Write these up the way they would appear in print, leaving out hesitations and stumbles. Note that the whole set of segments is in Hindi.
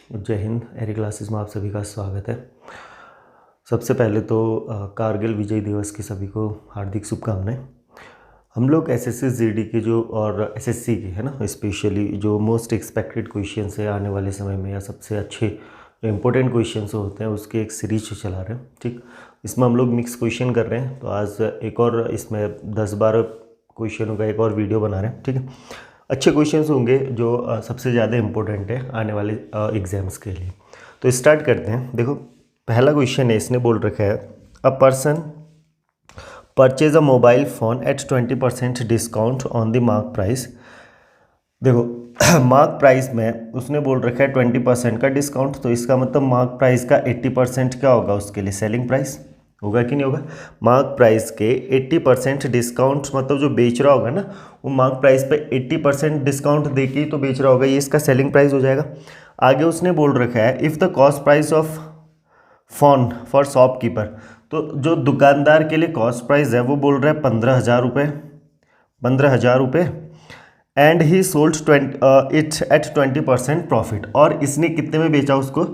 जय हिंद। एरी क्लासेस में आप सभी का स्वागत है। सबसे पहले तो कारगिल विजय दिवस की सभी को हार्दिक शुभकामनाएं। हम लोग एसएससी जीडी के जो और एसएससी के है ना, स्पेशली जो मोस्ट एक्सपेक्टेड क्वेश्चंस है आने वाले समय में या सबसे अच्छे जो इम्पोर्टेंट क्वेश्चंस होते हैं उसके एक सीरीज चला रहे हैं। ठीक, इसमें हम लोग मिक्स क्वेश्चन कर रहे हैं। तो आज एक और इसमें 10-12 क्वेश्चनों का एक और वीडियो बना रहे हैं। ठीक है, अच्छे क्वेश्चंस होंगे जो सबसे ज़्यादा इम्पोर्टेंट है आने वाले एग्जाम्स के लिए। तो स्टार्ट करते हैं। देखो, पहला क्वेश्चन है, इसने बोल रखा है a person purchase a mobile phone at 20% discount on the mark price. देखो मार्क प्राइस में उसने बोल रखा है 20% का डिस्काउंट, तो इसका मतलब मार्क प्राइस का 80% क्या होगा उसके लिए, सेलिंग प्राइस होगा कि नहीं होगा। मार्क प्राइस के 80% डिस्काउंट मतलब जो बेच रहा होगा ना, वो मार्क प्राइस पे 80% डिस्काउंट देके ही तो बेच रहा होगा, ये इसका सेलिंग प्राइस हो जाएगा। आगे उसने बोल रखा है if the cost price of phone for shopkeeper, तो जो दुकानदार के लिए कॉस्ट प्राइस है वो बोल रहा है 15,000 रुपये and he sold it at 20% profit. और इसने कितने में बेचा उसको,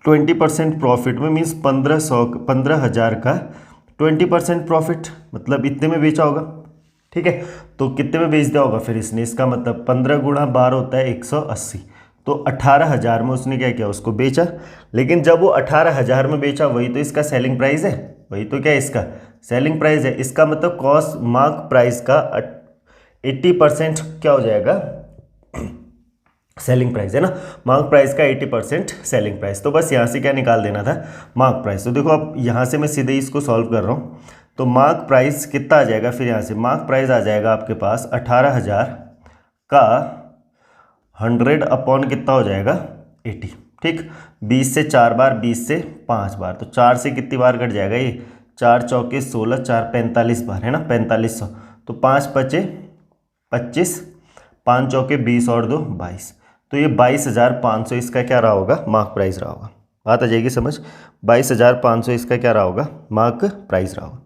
20% प्रॉफिट में, मीन्स 15,000 का 20% प्रॉफिट, मतलब इतने में बेचा होगा। ठीक है, तो कितने में बेच दिया होगा फिर इसने, इसका मतलब 15 गुणा 12 होता है 180, तो 18,000 में उसने क्या किया, उसको बेचा। लेकिन जब वो 18,000 में बेचा वही तो इसका सेलिंग प्राइस है, वही तो क्या है इसका सेलिंग प्राइस है। इसका मतलब कॉस्ट मार्क प्राइस का 80% क्या हो जाएगा, सेलिंग प्राइस है ना। मार्क प्राइस का 80% सेलिंग प्राइस, तो बस यहाँ से क्या निकाल देना था, मार्क प्राइस। तो देखो अब यहाँ से मैं सीधे इसको सॉल्व कर रहा हूँ, तो मार्क प्राइस कितना आ जाएगा, फिर यहाँ से मार्क प्राइस आ जाएगा आपके पास 18,000 का 100 अपॉन कितना हो जाएगा 80। ठीक, 20 से 4 बार, 20 से 5 बार, तो 4 से कितनी बार कट जाएगा ये, 4 चौके 16, 4 45 बार है ना, 4500। तो 5 पचे 25, 5 चौके 20 और 2 22, तो ये 22,500 इसका क्या रहा होगा, मार्क प्राइस रहा होगा। बात आ जाएगी समझ, 22,500 इसका क्या रहा होगा, मार्क प्राइस रहा होगा।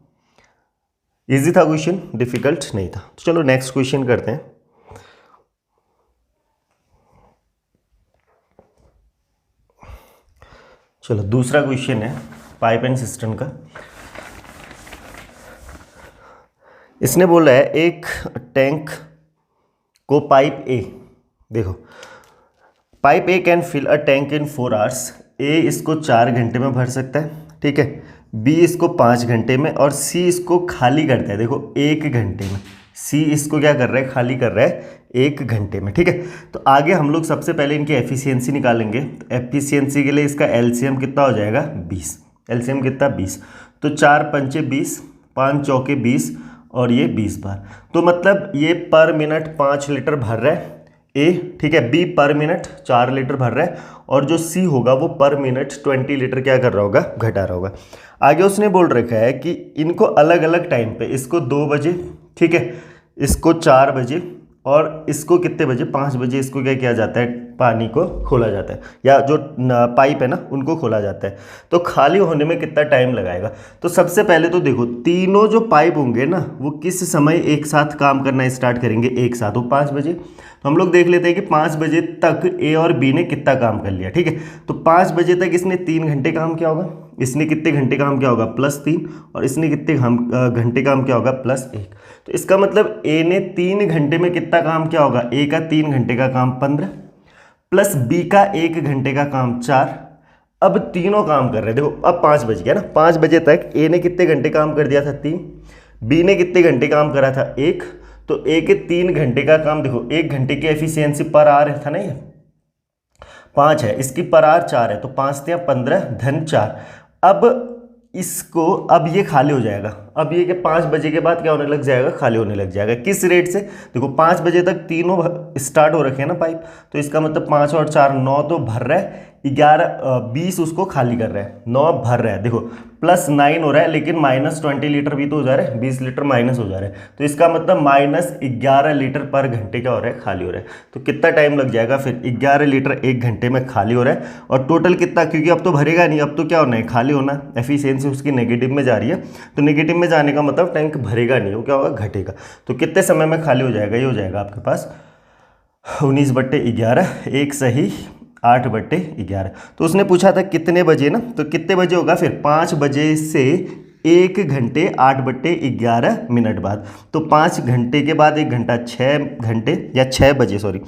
इजी था क्वेश्चन, डिफिकल्ट नहीं था। तो चलो नेक्स्ट क्वेश्चन करते हैं। चलो दूसरा क्वेश्चन है पाइप एंड सिस्टम का। इसने बोला है एक टैंक को पाइप ए, देखो pipe A can fill a tank in 4 hours. A इसको 4 घंटे में भर सकता है, ठीक है, बी इसको 5 घंटे में, और सी इसको खाली करता है, देखो 1 घंटे में। सी इसको क्या कर रहा है, खाली कर रहा है 1 घंटे में। ठीक है, तो आगे हम लोग सबसे पहले इनकी एफिशिएंसी निकालेंगे। तो एफिशिएंसी के लिए इसका एलसीएम कितना हो जाएगा 20, एलसीएम कितना 20, तो 4 पंचे 20, 5 चौके 20 और ये 20 बार, तो मतलब ये पर मिनट 5 लीटर भर रहा है ए, ठीक है। बी पर मिनट 4 लीटर भर रहा है, और जो सी होगा वो पर मिनट 20 लीटर क्या कर रहा होगा, घटा रहा होगा। आगे उसने बोल रखा है कि इनको अलग अलग टाइम पे, इसको 2 बजे, ठीक है, इसको 4 बजे, और इसको कितने बजे, 5 बजे इसको क्या किया जाता है, पानी को खोला जाता है, या जो पाइप है ना उनको खोला जाता है। तो खाली होने में कितना टाइम लगाएगा। तो सबसे पहले तो देखो तीनों जो पाइप होंगे ना वो किस समय एक साथ काम करना स्टार्ट करेंगे, एक साथ, वो 5 बजे। तो हम लोग देख लेते हैं कि 5 बजे तक ए और बी ने कितना काम कर लिया। ठीक है, तो 5 बजे तक इसने 3 घंटे काम किया होगा, इसने कितने घंटे काम किया होगा, +3, और इसने कितने घंटे काम किया होगा, +1। तो इसका मतलब ए ने 3 घंटे में कितना काम किया होगा, ए का 3 घंटे का काम 15, प्लस बी का 1 घंटे का काम 4। अब तीनों काम कर रहे हैं, देखो अब 5 बज गया ना, 5 बजे तक ए ने कितने घंटे काम कर दिया था 3, बी ने कितने घंटे काम करा था 1, तो ए के 3 घंटे का काम, देखो 1 घंटे की एफिशिएंसी पर आवर था ना, ये 5 है, इसकी पर आवर 4 है, तो 5 × 15 धन 4। अब इसको, अब ये खाली हो जाएगा, अब ये कि 5 बजे के बाद क्या होने लग जाएगा, खाली होने लग जाएगा। किस रेट से, देखो 5 बजे तक तीनों स्टार्ट हो रखे हैं ना पाइप, तो इसका मतलब 5 और 4 9 तो भर रहा है, 20 उसको खाली कर रहा है, 9 भर रहा है, देखो +9 हो रहा है, लेकिन -20 लीटर भी तो हो जा रहा है, 20 लीटर माइनस हो जा रहा है, तो इसका मतलब -11 लीटर पर घंटे क्या हो रहा है, खाली हो रहा है। तो कितना टाइम लग जाएगा फिर, 11 लीटर 1 घंटे में खाली हो रहा है, और टोटल कितना, क्योंकि अब तो भरेगा नहीं, अब तो क्या होना है, खाली होना। एफिशिएंसी उसकी नेगेटिव में जा रही है, तो नेगेटिव में जाने का मतलब टैंक भरेगा नहीं, वो क्या होगा, घटेगा। तो कितने समय में खाली हो जाएगा, ये हो जाएगा आपके पास 19/11, एक सही 8/11। तो उसने पूछा था कितने बजे ना, तो कितने बजे होगा फिर 5 बजे से 1 घंटे 8/11 बाद। तो 5 घंटे के बाद 1 घंटा 6 घंटे या 6 बजे सॉरी,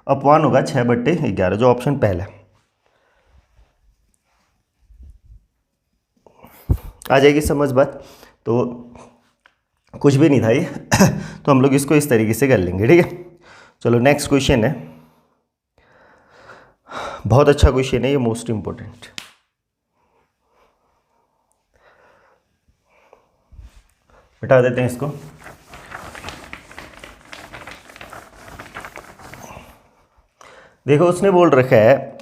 अपॉन होगा 6/11 जो ऑप्शन पहला। आ जाएगी समझ बात। तो कुछ भी नहीं था ये तो हम लोग इसको इस तरीके से कर लेंगे, ठीक है। चलो नेक्स्ट क्वेश्चन है, बहुत अच्छा क्वेश्चन है ये, मोस्ट इंपॉर्टेंट। हटा देते हैं इसको। देखो उसने बोल रखा है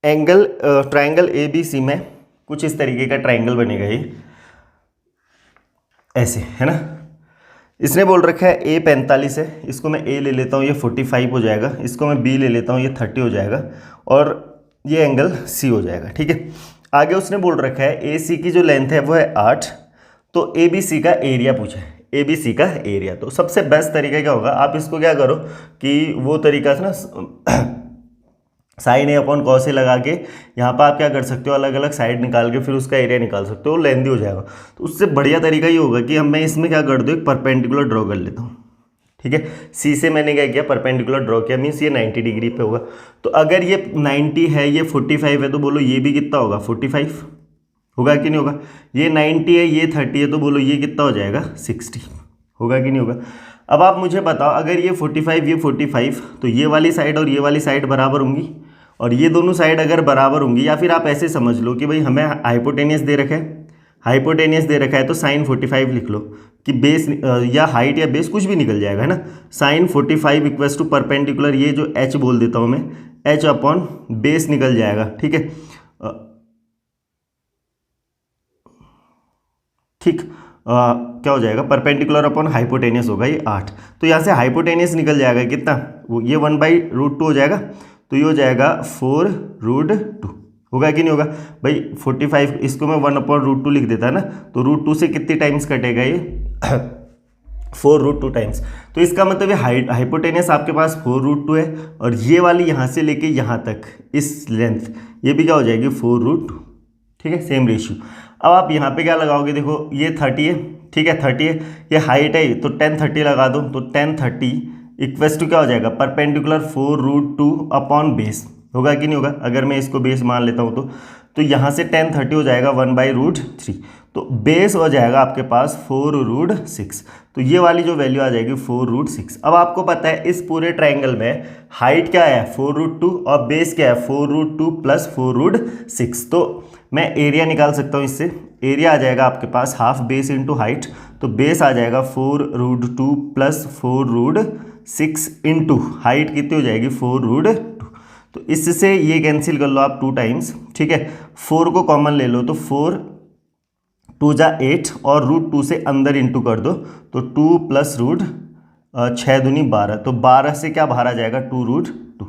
एंगल ट्राइंगल ABC में कुछ इस तरीके का ट्राइंगल बनेगा ये, ऐसे है ना। इसने बोल रखा है A 45 है, इसको मैं A ले लेता हूँ, ये 45 हो जाएगा। इसको मैं B ले लेता हूँ, ये 30 हो जाएगा, और ये एंगल C हो जाएगा, ठीक है। आगे उसने बोल रखा है AC की जो लेंथ है वो है 8, तो ABC का एरिया पूछा है, ABC का एरिया। तो सबसे बेस्ट तरीका क्या होगा, आप इसको क्या करो कि वो तरीका से ना साइन A/cos A लगा के यहाँ पर आप क्या कर सकते हो, अलग अलग साइड निकाल के फिर उसका एरिया निकाल सकते हो, लेंदी हो जाएगा। तो उससे बढ़िया तरीका ये होगा कि मैं इसमें क्या कर दूँ, एक परपेंडिकुलर ड्रॉ कर लेता हूँ, ठीक है। C से मैंने क्या किया, परपेंडिकुलर ड्रॉ किया, मीन्स ये 90 डिग्री पे होगा। तो अगर ये 90 है, ये 45 है, तो बोलो ये भी कितना होगा, 45 होगा कि नहीं होगा। ये 90 है, ये 30 है, तो बोलो ये कितना हो जाएगा, 60 होगा कि नहीं होगा। अब आप मुझे बताओ, अगर ये 45 ये 45, तो ये वाली साइड और ये वाली साइड बराबर होंगी, और ये दोनों साइड अगर बराबर होंगी, या फिर आप ऐसे समझ लो कि भाई हमें हाइपोटेनियस दे रखा है, हाइपोटेनियस दे रखा है, तो साइन 45 लिख लो कि बेस या हाइट या बेस कुछ भी निकल जाएगा, है ना। साइन 45 इक्वल्स टू परपेंडिकुलर, ये जो h बोल देता हूँ मैं, h/ बेस निकल जाएगा, ठीक है। ठीक, क्या हो जाएगा, परपेंडिकुलर अपॉन हाइपोटेनियस होगा ये 8। तो यहाँ से हाइपोटेनियस निकल जाएगा कितना, वो ये 1/√2 हो जाएगा, तो ये हो जाएगा 4√2 होगा कि नहीं होगा भाई। 45 इसको मैं 1/√2 लिख देता है ना, तो √2 से कितनी टाइम्स कटेगा ये 4√2 टाइम्स। तो इसका मतलब ये हाइपोटेनियस आपके पास 4√2 है, और ये वाली यहाँ से लेके यहाँ तक इस लेंथ ये भी क्या हो जाएगी 4√2, ठीक है, सेम रेशियो। अब आप यहाँ पे क्या लगाओगे, देखो ये 30 है, ठीक है, 30 है, ये हाइट है, तो 10 30 लगा दो, तो 10 30 इक्वल्स टू क्या हो जाएगा, परपेंडिकुलर 4√2 अपॉन बेस होगा कि नहीं होगा। अगर मैं इसको बेस मान लेता हूँ तो यहाँ से 10 30 हो जाएगा 1/√3, तो बेस हो जाएगा आपके पास 4√6। तो ये वाली जो वैल्यू आ जाएगी 4√6। अब आपको पता है इस पूरे ट्राइंगल में हाइट क्या है 4√2 और बेस क्या है 4√2 + 4√6। तो मैं एरिया निकाल सकता हूँ इससे, एरिया आ जाएगा आपके पास हाफ बेस इंटू हाइट, तो बेस आ जाएगा 4√2 + 4√6 इंटू हाइट कितनी हो जाएगी 4√2। तो इससे ये कैंसिल कर लो आप 2 टाइम्स, ठीक है। 4 को कॉमन ले लो, तो 4 2 जा 8 और √2 से अंदर इंटू कर दो, तो 2 + √6 दूनी 12, तो 12 से क्या बाहर आ जाएगा 2√2,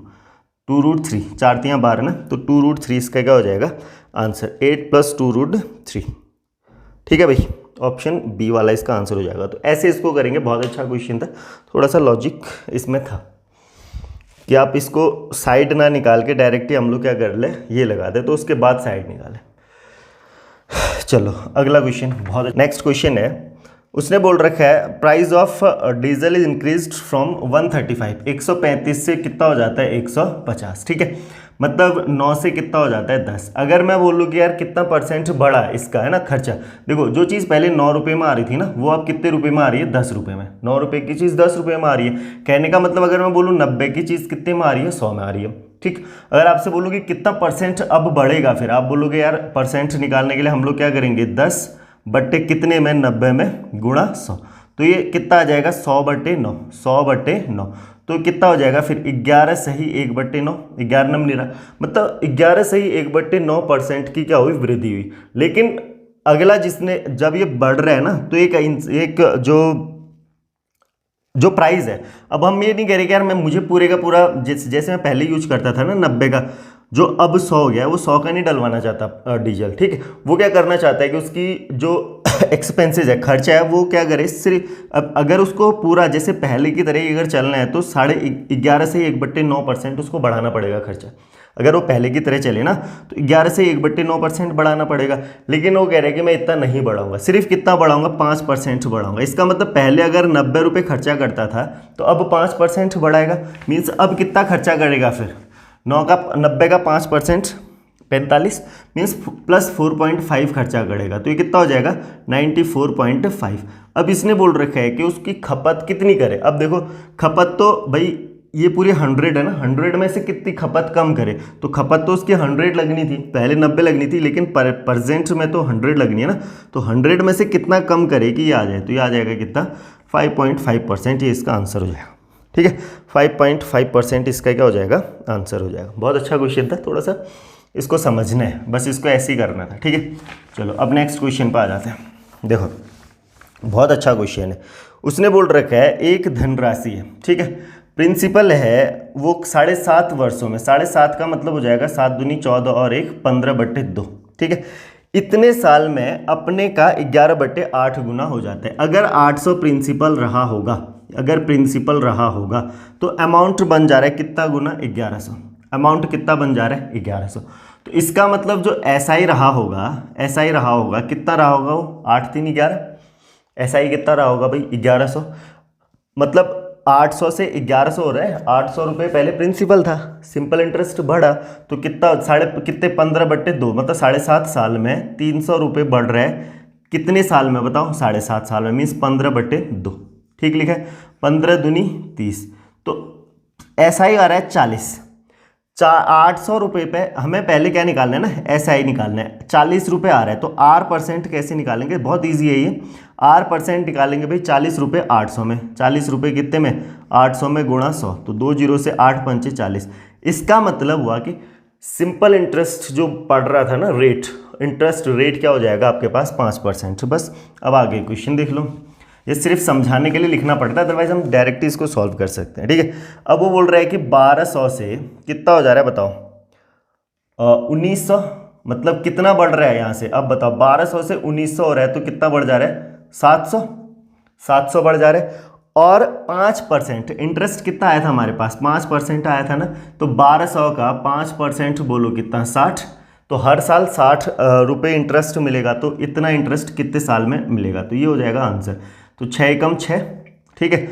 2√3, 4 × 12 ना, तो 2√3 इसका क्या हो जाएगा आंसर, 8 + 2√3, ठीक है भाई। ऑप्शन बी वाला इसका आंसर हो जाएगा। तो ऐसे इसको करेंगे, बहुत अच्छा क्वेश्चन था, थोड़ा सा लॉजिक इसमें था कि आप इसको साइड ना निकाल के डायरेक्टली हम लोग क्या कर ले, ये लगा दे, तो उसके बाद साइड निकाले। चलो अगला क्वेश्चन, बहुत नेक्स्ट क्वेश्चन है, उसने बोल रखा है price of diesel is increased from 135, 135 से कितना हो जाता है 150, ठीक है। मतलब 9 से कितना हो जाता है 10। अगर मैं बोलूँ कि यार कितना % बढ़ा इसका, है ना, खर्चा। देखो जो चीज़ पहले 9 रुपये में आ रही थी ना, वो अब कितने रुपये में आ रही है 10 रुपये में। 9 रुपये की चीज़ 10 रुपये में आ रही है। कहने का मतलब अगर मैं बोलूँ 90 की चीज़ कितने में आ रही है 100 में आ रही है, ठीक। अगर आपसे बोलूँ कि कितना % अब बढ़ेगा, फिर आप बोलोगे यार % निकालने के लिए हम लोग क्या करेंगे 10 बट्टे कितने में 90 में गुणा 100, तो ये कितना आ जाएगा 100/9, 100/9, तो कितना हो जाएगा फिर 11 सही 1/9, 11 नंबर नहीं रहा, मतलब 11 सही 1/9% की क्या हुई वृद्धि हुई। लेकिन अगला जिसने जब ये बढ़ रहा है ना, तो एक जो प्राइस है, अब हम ये नहीं कह रहे कि यार मैं मुझे पूरे का पूरा जैसे मैं पहले यूज करता था ना 90 का, जो अब 100 हो गया है, वो 100 का नहीं डलवाना चाहता डीजल, ठीक है। वो क्या करना चाहता है कि उसकी जो एक्सपेंसेस है, खर्चा है, वो क्या करे सिर्फ, अब अगर उसको पूरा जैसे पहले की तरह अगर चलना है तो 11.5 से 1/9% उसको बढ़ाना पड़ेगा खर्चा। अगर वो पहले की तरह चले ना तो 11 से 1/9% बढ़ाना पड़ेगा, लेकिन वो कह रहे हैं कि मैं इतना नहीं बढ़ाऊंगा, सिर्फ कितना बढ़ाऊंगा 5% बढ़ाऊंगा। इसका मतलब पहले अगर 90 रुपये खर्चा करता था तो अब 5% बढ़ाएगा, मीन्स अब कितना खर्चा करेगा फिर 90 का 5% 45 मीन्स प्लस 4.5 खर्चा करेगा, तो ये कितना हो जाएगा 94.5। अब इसने बोल रखा है कि उसकी खपत कितनी करे। अब देखो खपत तो भाई ये पूरी 100 है ना, 100 में से कितनी खपत कम करे, तो खपत तो उसकी 100 लगनी थी, पहले 90 लगनी थी, लेकिन प्रेजेंट में तो 100 लगनी है ना, तो 100 में से कितना कम करे कि ये आ जाए, तो ये आ जाएगा कितना 5.5%। ये इसका आंसर हो जाएगा। ठीक है, 5.5% इसका क्या हो जाएगा आंसर हो जाएगा। बहुत अच्छा क्वेश्चन था, थोड़ा सा इसको समझना है, बस इसको ऐसे ही करना था। ठीक है, चलो अब नेक्स्ट क्वेश्चन पर आ जाते हैं। देखो बहुत अच्छा क्वेश्चन है, उसने बोल रखा है एक धनराशि है, ठीक है, प्रिंसिपल है वो 7.5 वर्षों में, 7.5 का मतलब हो जाएगा 7 दूनी 14 और 1 15/2। ठीक है, इतने साल में अपने का 11/8 गुना हो जाता है। अगर 800 प्रिंसिपल रहा होगा, अगर प्रिंसिपल रहा होगा तो अमाउंट बन जा रहा है कितना गुना 1100, अमाउंट कितना बन जा रहा है 1100। तो इसका मतलब जो SI रहा होगा, SI रहा होगा कितना रहा होगा वो 8 3 11, SI कितना रहा होगा भाई 1100, मतलब 800 से 1100 हो रहा है, 800 रुपये पहले प्रिंसिपल था, सिंपल इंटरेस्ट बढ़ा तो कितना कितने 15/2 मतलब 7.5 साल में 300 रुपये बढ़ रहा है, कितने साल में बताओ 7.5 साल में, मीन्स 15/2। ठीक लिखा है, 15 दूनी 30, तो SI आ रहा है 40। 800 रुपये पे हमें पहले क्या निकालना है ना SI निकालना है, 40 रुपये आ रहा है, तो R% कैसे निकालेंगे, बहुत ईजी है ये, R% निकालेंगे भाई 40 रुपये 800 में, 40 रुपये कितने में 800 में गुणा 100, तो 2 0 से 8 पंचे 40। इसका मतलब हुआ कि सिंपल इंटरेस्ट जो पड़ रहा था ना रेट, इंटरेस्ट रेट क्या हो जाएगा आपके पास 5%। बस अब आगे क्वेश्चन देख लो, ये सिर्फ समझाने के लिए लिखना पड़ता है, अदरवाइज हम डायरेक्ट इसको सॉल्व कर सकते हैं। ठीक है, अब वो बोल रहा है कि 1200 से कितना हो जा रहा है बताओ 1900, मतलब कितना बढ़ रहा है यहाँ से, अब बताओ 1200 से 1900 हो रहा है तो कितना बढ़ जा रहा है 700 बढ़ जा रहा है। और 5% इंटरेस्ट कितना आया था हमारे पास 5% आया था ना, तो 1200 का 5% बोलो कितना 60, तो हर साल 60 रुपये इंटरेस्ट मिलेगा, तो इतना इंटरेस्ट कितने साल में मिलेगा, तो ये हो जाएगा आंसर। तो 6 एकम 6, ठीक है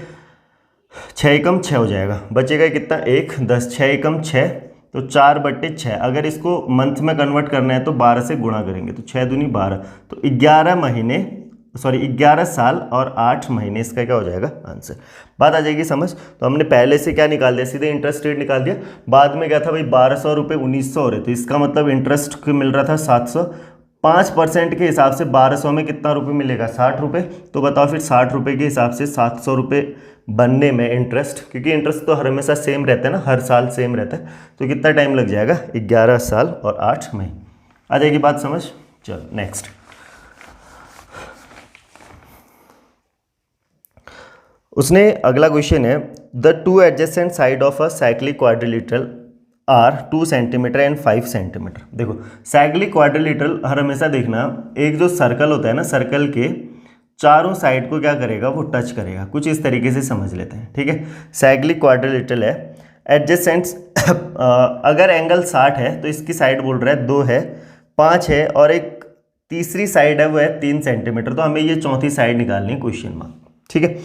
6 एकम 6 हो जाएगा, बचेगा कितना 1 10, 6 एकम 6, तो 4/6। अगर इसको मंथ में कन्वर्ट करना है तो 12 से गुणा करेंगे, तो 6 दूनी 12, तो 11 महीने 11 साल और 8 महीने इसका क्या हो जाएगा आंसर। बात आ जाएगी समझ। तो हमने पहले से क्या निकाल दिया, सीधे इंटरेस्ट रेट निकाल दिया, बाद में क्या था भाई 1200 रुपये 1900 हो रहे, तो इसका मतलब इंटरेस्ट मिल रहा था 700, 5% के हिसाब से 1200 में कितना रुपये मिलेगा 60 रुपये, तो बताओ फिर 60 रुपये के हिसाब से 700 रुपये बनने में इंटरेस्ट, क्योंकि इंटरेस्ट तो हर हमेशा सेम रहता है ना, हर साल सेम रहता है, तो कितना टाइम लग जाएगा 11 साल और 8 महीने। आ जाएगी बात समझ। चलो नेक्स्ट, उसने अगला क्वेश्चन है the two adjacent side of a cyclic quadrilateral are 2 centimetre and 5 centimetre. देखो साइक्लिक क्वाड्रिलेटरल हर हमेशा देखना, एक जो सर्कल होता है ना, सर्कल के चारों साइड को क्या करेगा वो टच करेगा, कुछ इस तरीके से समझ लेते हैं। ठीक है, साइक्लिक क्वाड्रिलेटरल है, एडजेसेंट्स अगर एंगल 60 है तो इसकी साइड बोल रहा है 2 है, 5 है और एक तीसरी साइड है वो है 3 सेंटीमीटर, तो हमें ये चौथी साइड निकालनी है क्वेश्चन में। ठीक है,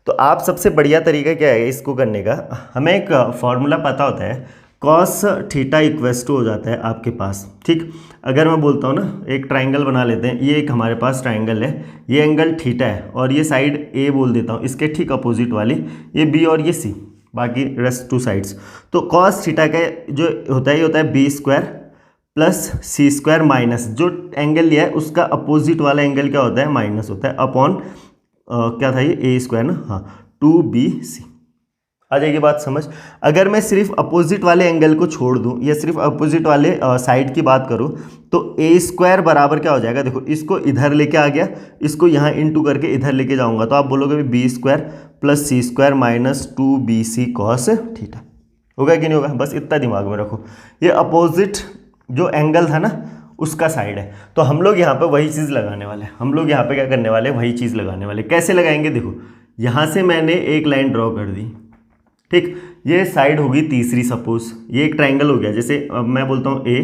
तो आप सबसे बढ़िया तरीका क्या है इसको करने का, हमें एक फॉर्मूला पता होता है कॉस थीटा इक्वल्स टू हो जाता है आपके पास। ठीक, अगर मैं बोलता हूँ ना एक ट्राइंगल बना लेते हैं, ये एक हमारे पास ट्राइंगल है, ये एंगल थीटा है और ये साइड ए बोल देता हूँ, इसके ठीक अपोजिट वाली ये बी और ये सी, बाकी रेस्ट 2 साइड्स। तो कॉस थीटा का जो होता है ये होता है b² प्लस c² माइनस जो एंगल लिया है उसका अपोजिट वाला एंगल क्या होता है माइनस होता है, अपॉन क्या था ये a² ना, हाँ 2bc। आ जाएगी बात समझ। अगर मैं सिर्फ अपोजिट वाले एंगल को छोड़ दूं या सिर्फ अपोजिट वाले साइड की बात करूं तो a² बराबर क्या हो जाएगा, देखो इसको इधर लेके आ गया, इसको यहाँ इंटू करके इधर लेके जाऊंगा तो आप बोलोगे b² plus c² minus 2bc cos theta. होगा कि नहीं होगा, बस इतना दिमाग में रखो। ये अपोजिट जो एंगल था ना उसका साइड है, तो हम लोग यहाँ पे वही चीज़ लगाने वाले हैं, हम लोग यहाँ पे क्या करने वाले वही चीज़ लगाने वाले। कैसे लगाएंगे, देखो यहाँ से मैंने एक लाइन ड्रॉ कर दी, ठीक, ये साइड होगी तीसरी, सपोज ये एक ट्राइंगल हो गया, जैसे अब मैं बोलता हूँ ए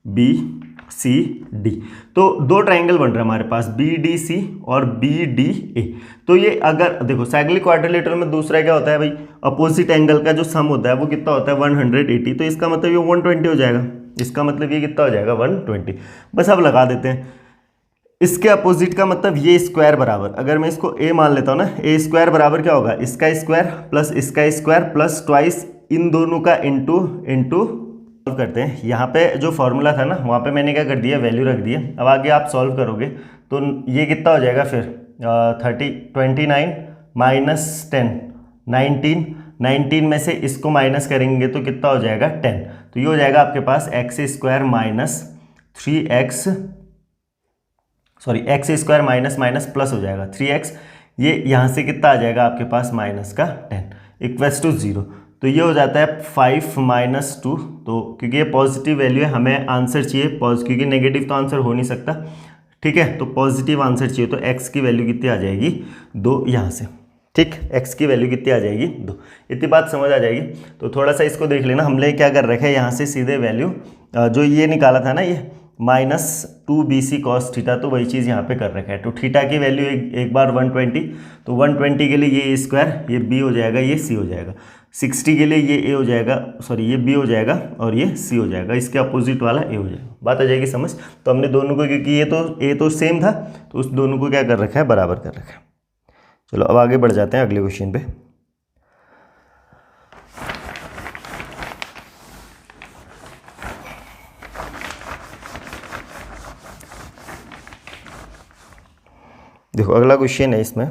बी सी डी, तो दो ट्राइंगल बन रहा है हमारे पास बी डी सी और बी डी ए। तो ये अगर देखो साइक्लिक क्वाड्रिलेटरल में दूसरा क्या होता है भाई, अपोजिट एंगल का जो सम होता है वो कितना होता है 180, तो इसका मतलब ये 120 हो जाएगा, इसका मतलब ये कितना हो जाएगा 120। बस अब लगा देते हैं, इसके अपोजिट का मतलब ये स्क्वायर बराबर, अगर मैं इसको ए मान लेता हूँ ना, ए स्क्वायर बराबर क्या होगा, इसका स्क्वायर प्लस इसका स्क्वायर प्लस ट्वाइस इन दोनों का इंटू करते हैं। यहाँ पे जो फॉर्मूला था ना वहाँ पे मैंने क्या कर दिया, वैल्यू रख दिया। अब आगे आप सॉल्व करोगे तो ये कितना हो जाएगा फिर 29 माइनस 10 19 में से इसको माइनस करेंगे तो कितना हो जाएगा 10, तो ये हो जाएगा आपके पास x square minus 3x, sorry x square minus plus हो जाएगा 3x, ये यहाँ से कितना आ जाएगा आपके पास माइनस का 10 इक्वल्स टू 0, तो ये हो जाता है 5 माइनस 2, तो क्योंकि ये पॉजिटिव वैल्यू है हमें आंसर चाहिए क्योंकि नेगेटिव तो आंसर हो नहीं सकता, ठीक है, तो पॉजिटिव आंसर चाहिए, तो x की वैल्यू कितनी आ जाएगी 2 यहाँ से, ठीक, x की वैल्यू कितनी आ जाएगी 2, इतनी बात समझ आ जाएगी। तो थोड़ा सा इसको देख लेना, हमने क्या कर रखा है यहाँ से सीधे वैल्यू जो ये निकाला था ना ये -2bc cos थीटा, तो वही चीज़ यहाँ पे कर रखा है। तो थीटा की वैल्यू एक बार 120, तो 120 के लिए ये स्क्वायर, ये b हो जाएगा, ये c हो जाएगा, 60 के लिए ये a हो जाएगा, सॉरी ये b हो जाएगा और ये c हो जाएगा, इसके अपोजिट वाला a हो जाएगा। बात आ जाएगी समझ। तो हमने दोनों को, क्योंकि ये तो a तो सेम था, तो उस दोनों को क्या कर रखा है, बराबर कर रखा है। चलो अब आगे बढ़ जाते हैं अगले क्वेश्चन पे। देखो अगला क्वेश्चन है इसमें,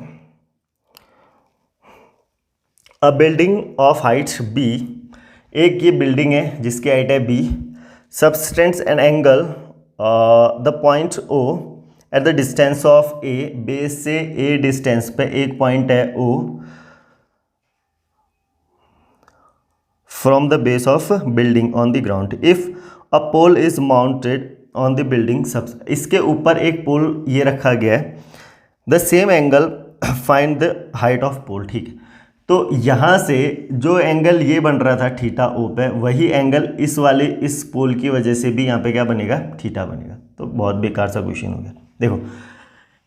a building of height b, एक ये बिल्डिंग है जिसकी हाइट है b, subtends an angle the point o at the distance of a, base से a डिस्टेंस पे एक पॉइंट है o from the base of building on the ground, if a pole is mounted on the building सब, इसके ऊपर एक पोल ये रखा गया है, the same angle find the height of पोल, ठीक है। तो यहाँ से जो एंगल ये बन रहा था थीटा ओ पे, वही एंगल इस पोल की वजह से भी यहाँ पे क्या बनेगा, थीटा बनेगा। तो बहुत बेकार सा क्वेश्चन हो गया। देखो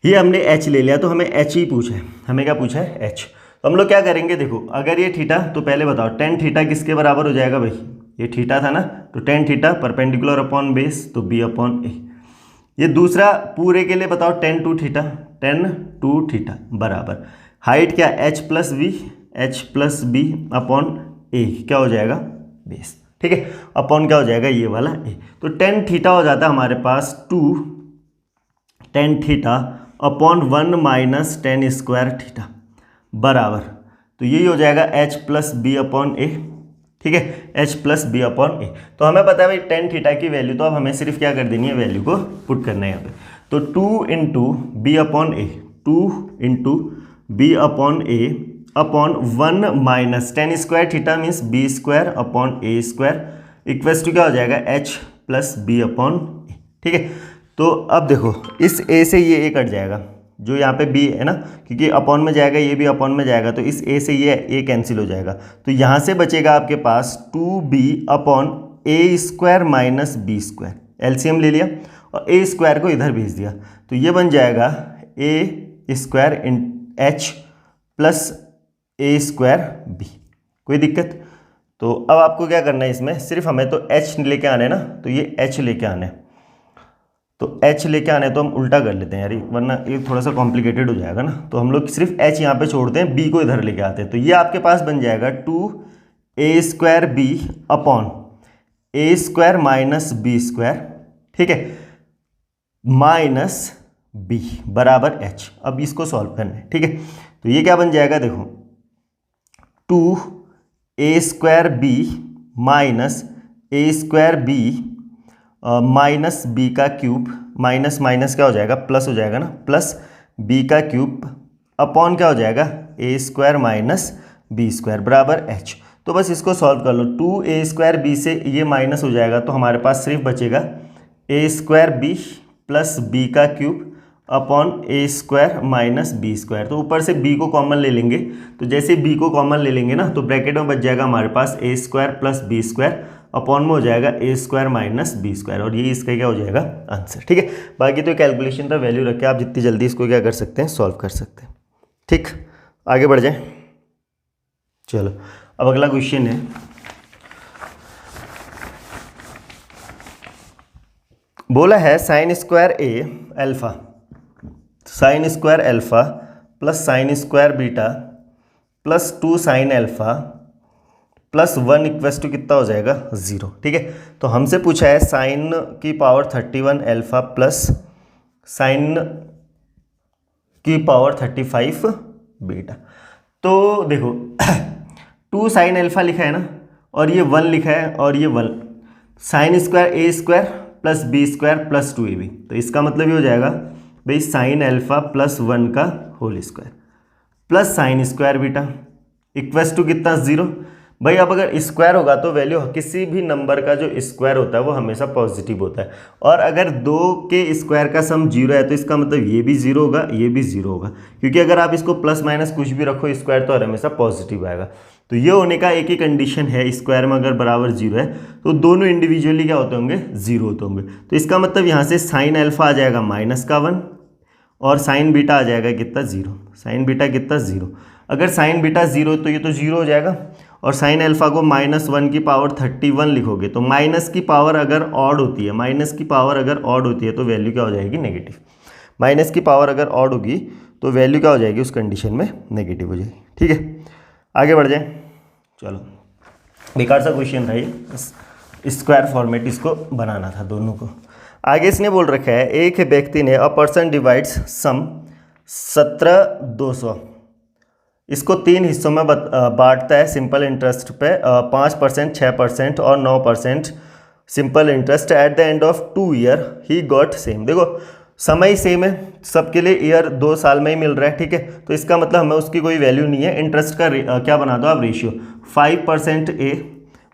ये हमने h ले लिया, तो हमें h ही पूछा है, हमें क्या पूछा है h, तो हम लोग क्या करेंगे, देखो अगर ये थीटा, तो पहले बताओ tan थीटा किसके बराबर हो जाएगा भाई, ये थीटा था ना, तो tan theta perpendicular upon base, तो b अपॉन ए। ये दूसरा पूरे के लिए बताओ tan 2 थीटा बराबर हाइट क्या h प्लस बी अपॉन ए, क्या हो जाएगा बेस, ठीक है, अपॉन क्या हो जाएगा ये वाला ए। तो tan थीटा हो जाता है हमारे पास 2 tan theta upon 1 minus tan square theta बराबर, तो यही हो जाएगा h plus B upon A, ठीक है, h प्लस बी अपॉन ए। तो हमें पता है भाई tan थीटा की वैल्यू, तो अब हमें सिर्फ क्या कर देनी है, वैल्यू को पुट करना है यहाँ पे। तो 2 into B upon A, 2 into B upon A upon 1 minus tan square theta means B square upon A square equals to क्या हो जाएगा h plus B upon A, ठीक है। तो अब देखो इस a से ये a कट जाएगा, जो यहाँ पे b है ना, क्योंकि अपॉन में जाएगा, ये भी अपॉन में जाएगा, तो इस a से ये a कैंसिल हो जाएगा, तो यहाँ से बचेगा आपके पास 2b अपॉन ए square minus b square, LCM ले लिया और a स्क्वायर को इधर भेज दिया, तो ये बन जाएगा a square in h plus A square B. कोई दिक्कत? तो अब आपको क्या करना है, इसमें सिर्फ हमें तो h लेके आना है ना, तो ये h लेके आना है, तो h लेके आने तो हम उल्टा कर लेते हैं यार, वरना ये थोड़ा सा कॉम्प्लिकेटेड हो जाएगा ना। तो हम लोग सिर्फ h यहाँ पे छोड़ते हैं, b को इधर लेके आते हैं, तो ये आपके पास बन जाएगा 2a स्क्वायर बी अपॉन ए स्क्वायर माइनस बी स्क्वायर, ठीक है, माइनस b बराबर h। अब इसको सॉल्व करना है, ठीक है। तो ये क्या बन जाएगा, देखो 2a स्क्वायर बी माइनस ए स्क्वायर बी माइनस बी का क्यूब, माइनस माइनस क्या हो जाएगा, प्लस हो जाएगा ना, प्लस बी का क्यूब अपॉन क्या हो जाएगा, a square minus b square बराबर h। तो बस इसको सॉल्व कर लो, 2a स्क्वायर बी से ये माइनस हो जाएगा, तो हमारे पास सिर्फ बचेगा ए स्क्वायर बी प्लस बी का क्यूब अपॉन ए स्क्वायर माइनस बी स्क्वायर। तो ऊपर से b को कॉमन ले लेंगे, तो जैसे b को कॉमन ले लेंगे ना तो ब्रैकेट में बच जाएगा हमारे पास a square plus b square upon में हो जाएगा a square minus b square, और ये इसका क्या हो जाएगा आंसर। ठीक है, बाकी तो कैलकुलेशन का वैल्यू रख के आप जितनी जल्दी इसको क्या कर सकते हैं, सॉल्व कर सकते हैं। ठीक, आगे बढ़ जाए। चलो अब अगला क्वेश्चन है, बोला है sine square A alpha, sine square alpha plus sine square beta plus 2 sine alpha plus 1 equals to कितना हो जाएगा 0। ठीक है, तो हमसे पूछा है साइन की पावर 31 अल्फा प्लस साइन की पावर 35 बीटा। तो देखो 2 साइन अल्फा लिखा है ना, और ये 1 लिखा है, और ये 1 sine square a square plus b square plus 2ab। तो इसका मतलब ये हो जाएगा भाई साइन अल्फा प्लस 1 का whole square plus sine square beta equals to कितना 0। भाई अब अगर स्क्वायर होगा तो वैल्यू किसी भी नंबर का जो स्क्वायर होता है वो हमेशा पॉजिटिव होता है, और अगर 2 के स्क्वायर का सम 0 है तो इसका मतलब ये भी 0 होगा, ये भी 0 होगा, क्योंकि अगर आप इसको प्लस माइनस कुछ भी रखो स्क्वायर तो हमेशा पॉजिटिव आएगा। तो ये होने का एक ही कंडीशन है, स्क्वायर में अगर बराबर 0 है तो दोनों इंडिविजुअली क्या होते होंगे, 0 होते होंगे। तो इसका मतलब यहाँ से साइन अल्फा आ जाएगा माइनस का 1 और साइन बीटा आ जाएगा कितना 0, साइन बीटा कितना 0। अगर साइन बीटा 0 तो ये तो 0 हो जाएगा, और साइन अल्फा को -1 की पावर 31 लिखोगे तो माइनस की पावर अगर ऑड होती है, माइनस की पावर अगर ऑड होती है तो वैल्यू क्या हो जाएगी, नेगेटिव। माइनस की पावर अगर ऑड होगी तो वैल्यू क्या हो जाएगी उस कंडीशन में, नेगेटिव हो जाएगी। ठीक है, आगे बढ़ जाए। चलो बेकार सा क्वेश्चन था ये, स्क्वायर फॉर्मेट इसको बनाना था दोनों को। आगे इसने बोल रखा है एक व्यक्ति ने अ पर्सन डिवाइड्स सम 17,200 इसको 3 हिस्सों में बांटता है सिंपल इंटरेस्ट पे, 5%, 6% और 9% simple interest. At the end of 2 year he got same. देखो समय सेम है सबके लिए, ईयर 2 साल में ही मिल रहा है। ठीक है, तो इसका मतलब हमें उसकी कोई वैल्यू नहीं है। इंटरेस्ट का क्या बना दो आप, रेशियो। 5% ए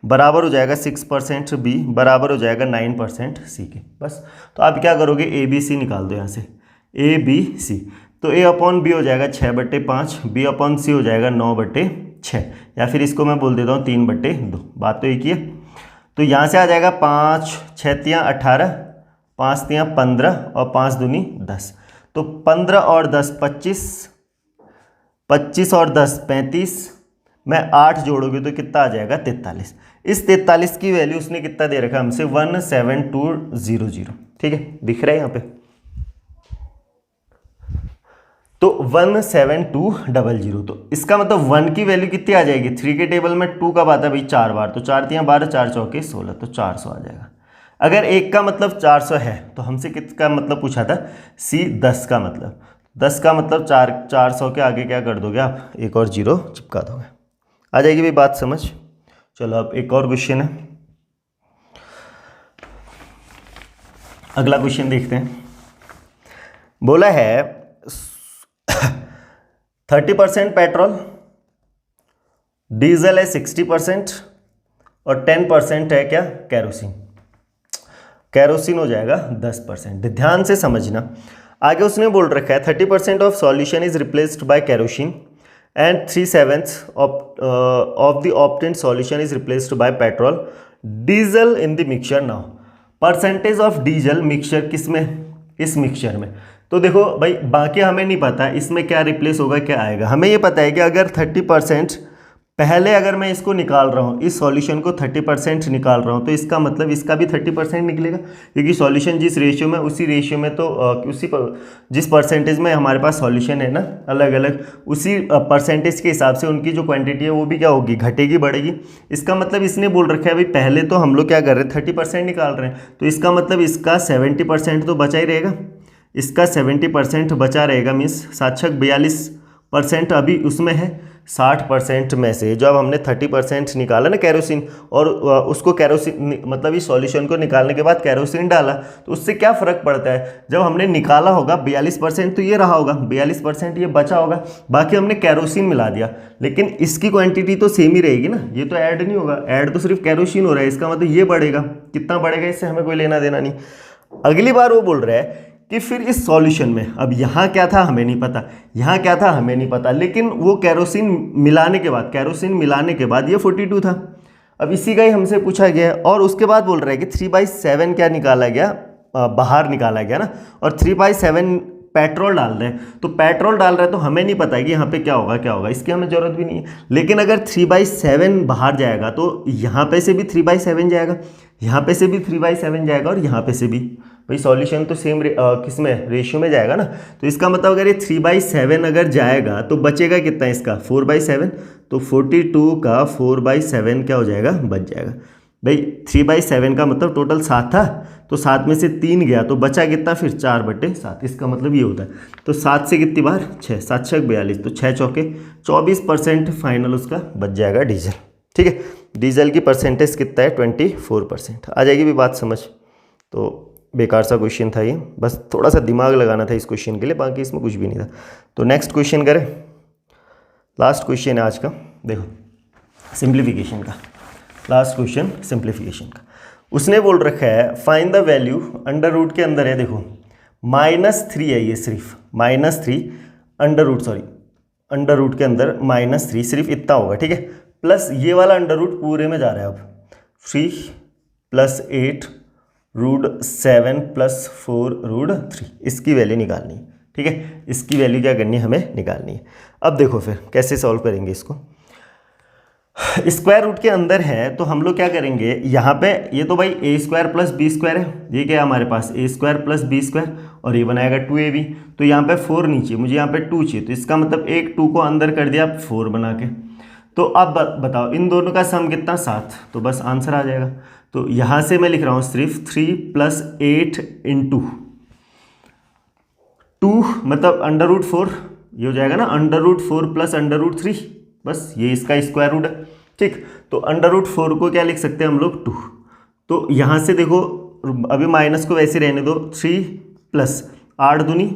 बराबर हो जाएगा 6% बी बराबर हो जाएगा 9% सी के। बस, तो आप क्या करोगे, ए बी सी निकाल दो यहाँ से, ए बी सी। तो ए अपॉन बी हो जाएगा 6/5, बी अपॉन सी हो जाएगा 9/6, या फिर इसको मैं बोल देता हूँ 3/2। बात तो एक ही है। तो यहाँ से आ जाएगा 5 6 तियाँ 18, 5 तियाँ 15 और 5 दूनी 10। तो 15 और 10 25, 25 और 10 35, मैं 8 जोड़ोगे तो कितना आ जाएगा 43। इस 43 की वैल्यू उसने कितना दे रखा हमसे, 17200। ठीक है, दिख रहा है यहाँ पे। तो 17200, तो इसका मतलब 1 की वैल्यू कितनी आ जाएगी, 3 के टेबल में 2 कब आता है भाई, 4 बार। तो 4 तियाँ 12, 4 चौके 16, तो 400 आ जाएगा। अगर 1 का मतलब 400 है तो हमसे किसका मतलब पूछा था, सी 10 का मतलब। 10 का मतलब 400 के आगे क्या कर दोगे आप, एक और 0 चिपका दोगे, आ जाएगी भाई बात समझ। चलो अब एक और क्वेश्चन है, अगला क्वेश्चन देखते हैं। बोला है 30% पेट्रोल, डीजल है 60% और 10% है क्या, कैरोसिन। कैरोसिन हो जाएगा 10%। ध्यान से समझना, आगे उसने बोल रखा है 30% of solution is replaced by kerosene and 3/7 of the obtained solution is replaced by petrol diesel in the mixture. Now percentage of diesel mixture किसमें, इस मिक्सचर में। तो देखो भाई बाकी हमें नहीं पता इसमें क्या रिप्लेस होगा क्या आएगा, हमें ये पता है कि अगर 30% पहले अगर मैं इसको निकाल रहा हूँ, इस सॉल्यूशन को 30% निकाल रहा हूँ, तो इसका मतलब इसका भी 30% निकलेगा, क्योंकि सॉल्यूशन जिस रेशियो में, उसी रेशियो में तो जिस परसेंटेज में हमारे पास सॉल्यूशन है ना अलग अलग, उसी परसेंटेज के हिसाब से उनकी जो क्वांटिटी है वो भी क्या होगी, घटेगी बढ़ेगी। इसका मतलब इसने बोल रखा है भाई पहले तो हम लोग क्या कर रहे हैं 30% निकाल रहे हैं, तो इसका मतलब इसका 70% तो बचा ही रहेगा, इसका 70% बचा रहेगा, मीन्स 42% अभी उसमें है। 60% में से जब हमने 30% निकाला ना कैरोसिन, और उसको कैरोसिन मतलब इस सॉल्यूशन को निकालने के बाद कैरोसिन डाला, तो उससे क्या फ़र्क पड़ता है, जब हमने निकाला होगा 42% तो ये रहा होगा, 42% ये बचा होगा, बाकी हमने कैरोसिन मिला दिया, लेकिन इसकी क्वांटिटी तो सेम ही रहेगी ना, ये तो ऐड नहीं होगा, ऐड तो सिर्फ कैरोसिन हो रहा है, इसका मतलब ये बढ़ेगा, कितना बढ़ेगा इससे हमें कोई लेना देना नहीं। अगली बार वो बोल रहा है कि फिर इस सॉल्यूशन में, अब यहाँ क्या था हमें नहीं पता, यहाँ क्या था हमें नहीं पता, लेकिन वो केरोसिन मिलाने के बाद ये 42 था। अब इसी का ही हमसे पूछा गया है और उसके बाद बोल रहा है कि 3/7 क्या निकाला गया, बाहर निकाला गया ना, और 3/7 पेट्रोल डाल रहे हैं। तो पेट्रोल डाल रहे हैं तो हमें नहीं पता है कि यहाँ पे क्या होगा, इसकी हमें ज़रूरत भी नहीं है। लेकिन अगर 3/7 बाहर जाएगा तो यहाँ पे से भी 3/7 जाएगा, यहाँ पे से भी 3/7 जाएगा और यहाँ पे से भी। भाई सॉल्यूशन तो सेम किस में, रेशियो में जाएगा ना। तो इसका मतलब अगर ये 3/7 अगर जाएगा तो बचेगा कितना इसका, 4/7। तो 42 का 4/7 क्या हो जाएगा, बच जाएगा। भाई 3/7 का मतलब टोटल 7 था, तो 7 में से 3 गया तो बचा कितना, फिर 4/7। इसका मतलब ये होता है। तो 7 से कितनी बार, 6, 7 6 42, तो 6 चौके 24% फाइनल उसका बच जाएगा डीजल। ठीक है, डीजल की परसेंटेज कितना है, 24%। आ जाएगी भी बात समझ। तो बेकार सा क्वेश्चन था ये, बस थोड़ा सा दिमाग लगाना था इस क्वेश्चन के लिए, बाकी इसमें कुछ भी नहीं था। तो नेक्स्ट क्वेश्चन करें, लास्ट क्वेश्चन है आज का, देखो सिंप्लीफिकेशन का। लास्ट क्वेश्चन सिंप्लीफिकेशन का, उसने बोल रखा है find the value, under root के अंदर है देखो -3 है ये, सिर्फ -3 अंडर रूट के अंदर -3 सिर्फ इतना होगा। ठीक है, प्लस ये वाला अंडर रूट पूरे में जा रहा है। अब 3 + 8 √7 + 4 √3, इसकी वैल्यू निकालनी है। ठीक है, इसकी वैल्यू क्या करनी है, हमें निकालनी है। अब देखो फिर कैसे सॉल्व करेंगे इसको। स्क्वायर रूट के अंदर है तो हम लोग क्या करेंगे, यहाँ पे ये तो भाई a² + b² है, ये क्या है हमारे पास a² + b², और ये बनाएगा 2ab। तो यहाँ पे 4 नीचे, मुझे यहाँ पे 2 चाहिए, तो इसका मतलब एक 2 को अंदर कर दिया 4 बना के। तो अब बताओ इन दोनों का सम कितना, 7, तो बस आंसर आ जाएगा। तो यहाँ से मैं लिख रहा हूँ सिर्फ 3 + 8 × 2 मतलब √4, ये हो जाएगा ना, √4 + √3, बस ये इसका स्क्वायर रूट है। ठीक, तो √4 को क्या लिख सकते हैं हम लोग, 2। तो यहाँ से देखो अभी माइनस को वैसे रहने दो, 3 + 8 दूनी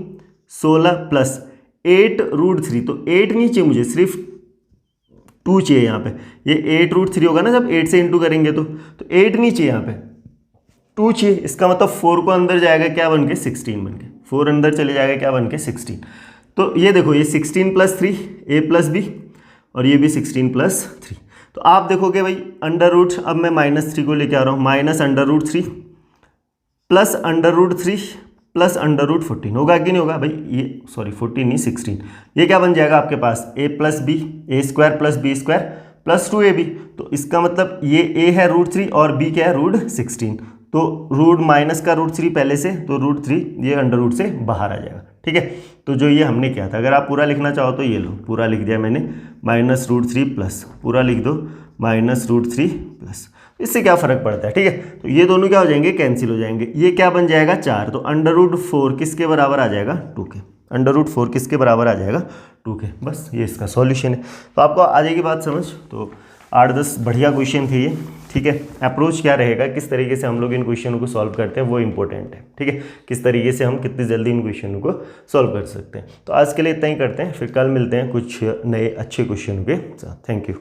16 + 8 √3, तो 8 नहीं चाहिए मुझे, सिर्फ 2 चाहिए यहाँ पे। ये 8 √3 होगा ना जब 8 से इंटू करेंगे तो 8 नहीं चाहिए यहाँ पे, 2 चाहिए। इसका मतलब 4 को अंदर जाएगा क्या बन के, 16 बन के, 4 अंदर चले जाएगा क्या बन के, 16। तो ये देखो ये 16 + 3 a + b, और ये भी 16 + 3। तो आप देखोगे भाई अंडर रूट, अब मैं -3 को लेके आ रहा हूँ, -√3 + √3 + √14 होगा कि नहीं होगा भाई, ये सॉरी 14 नहीं 16, ये क्या बन जाएगा आपके पास a + b, a² + b² + 2ab। तो इसका मतलब ये a है √3 और b क्या है, √16। तो रूट माइनस का √3 पहले से, तो √3 ये अंडर रूट से बाहर आ जाएगा। ठीक है, तो जो ये हमने किया था, अगर आप पूरा लिखना चाहो तो ये लो, पूरा लिख दिया मैंने, -√3 प्लस, पूरा लिख दो -√3 प्लस। इससे क्या फ़र्क पड़ता है। ठीक है, तो ये दोनों क्या हो जाएंगे, कैंसिल हो जाएंगे। ये क्या बन जाएगा, 4। तो √4 किसके बराबर आ जाएगा, 2 के। √4 किसके बराबर आ जाएगा, 2 के। बस ये इसका सॉल्यूशन है। तो आपको आ जाएगी बात समझ। तो 8-10 बढ़िया क्वेश्चन थे ये। ठीक है, अप्रोच क्या रहेगा, किस तरीके से हम लोग इन क्वेश्चनों को सॉल्व करते हैं वो इंपॉर्टेंट है। ठीक है, किस तरीके से हम कितनी जल्दी इन क्वेश्चनों को सॉल्व कर सकते हैं। तो आज के लिए इतना ही करते हैं, फिर कल मिलते हैं कुछ नए अच्छे क्वेश्चनों के साथ। Thank you.